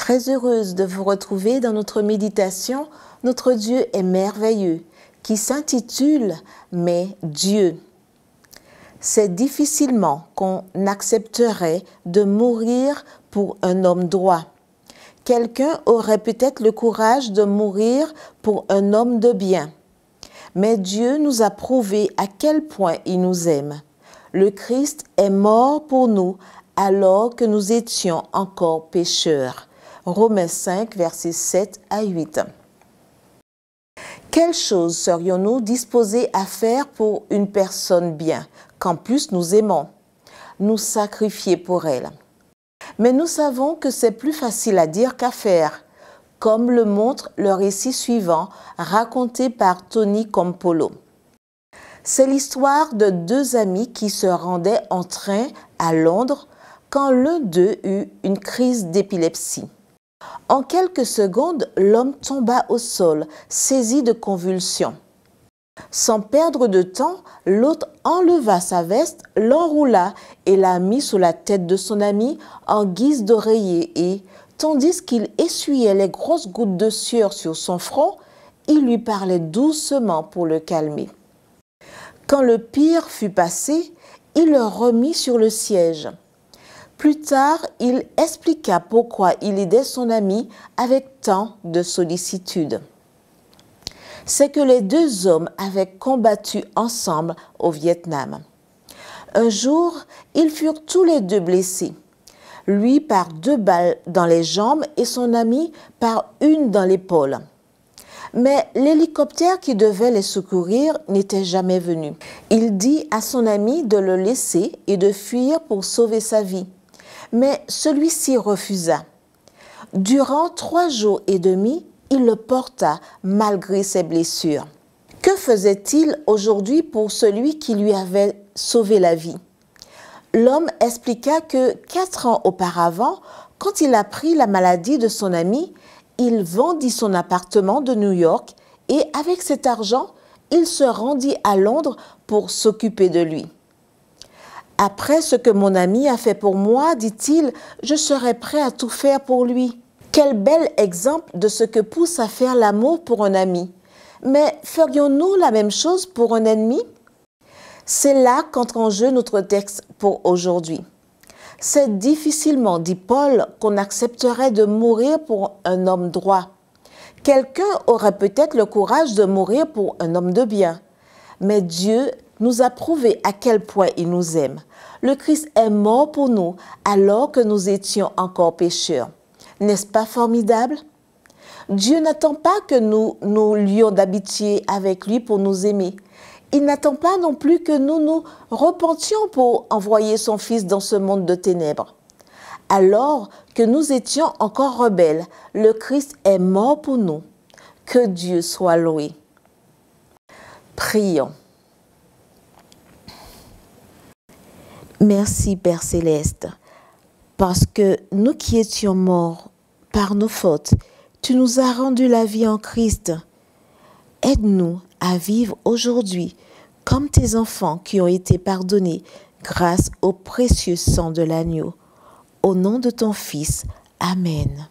Très heureuse de vous retrouver dans notre méditation « Notre Dieu est merveilleux » qui s'intitule « Mais Dieu ». C'est difficilement qu'on accepterait de mourir pour un homme droit. Quelqu'un aurait peut-être le courage de mourir pour un homme de bien. Mais Dieu nous a prouvé à quel point il nous aime. Le Christ est mort pour nous alors que nous étions encore pécheurs. Romains 5, versets 7 à 8. Quelle chose serions-nous disposés à faire pour une personne bien, qu'en plus nous aimons? Nous sacrifier pour elle. Mais nous savons que c'est plus facile à dire qu'à faire, comme le montre le récit suivant raconté par Tony Campolo. C'est l'histoire de deux amis qui se rendaient en train à Londres quand l'un d'eux eut une crise d'épilepsie. En quelques secondes, l'homme tomba au sol, saisi de convulsions. Sans perdre de temps, l'autre enleva sa veste, l'enroula et la mit sous la tête de son ami en guise d'oreiller et, tandis qu'il essuyait les grosses gouttes de sueur sur son front, il lui parlait doucement pour le calmer. Quand le pire fut passé, il le remit sur le siège. Plus tard, il expliqua pourquoi il aidait son ami avec tant de sollicitude. C'est que les deux hommes avaient combattu ensemble au Vietnam. Un jour, ils furent tous les deux blessés. Lui par 2 balles dans les jambes et son ami par 1 dans l'épaule. Mais l'hélicoptère qui devait les secourir n'était jamais venu. Il dit à son ami de le laisser et de fuir pour sauver sa vie. Mais celui-ci refusa. Durant 3 jours et demi, il le porta malgré ses blessures. Que faisait-il aujourd'hui pour celui qui lui avait sauvé la vie? L'homme expliqua que 4 ans auparavant, quand il apprit la maladie de son ami, il vendit son appartement de New York et avec cet argent, il se rendit à Londres pour s'occuper de lui. Après ce que mon ami a fait pour moi, dit-il, je serai prêt à tout faire pour lui. Quel bel exemple de ce que pousse à faire l'amour pour un ami. Mais ferions-nous la même chose pour un ennemi? C'est là qu'entre en jeu notre texte pour aujourd'hui. C'est difficilement, dit Paul, qu'on accepterait de mourir pour un homme droit. Quelqu'un aurait peut-être le courage de mourir pour un homme de bien. Mais Dieu nous a prouvé à quel point il nous aime. Le Christ est mort pour nous alors que nous étions encore pécheurs. N'est-ce pas formidable? Dieu n'attend pas que nous nous lions d'amitié avec lui pour nous aimer. Il n'attend pas non plus que nous nous repentions pour envoyer son Fils dans ce monde de ténèbres. Alors que nous étions encore rebelles, le Christ est mort pour nous. Que Dieu soit loué. Prions. Merci Père Céleste, parce que nous qui étions morts par nos fautes, tu nous as rendu la vie en Christ. Aide-nous à vivre aujourd'hui comme tes enfants qui ont été pardonnés grâce au précieux sang de l'agneau. Au nom de ton Fils, Amen.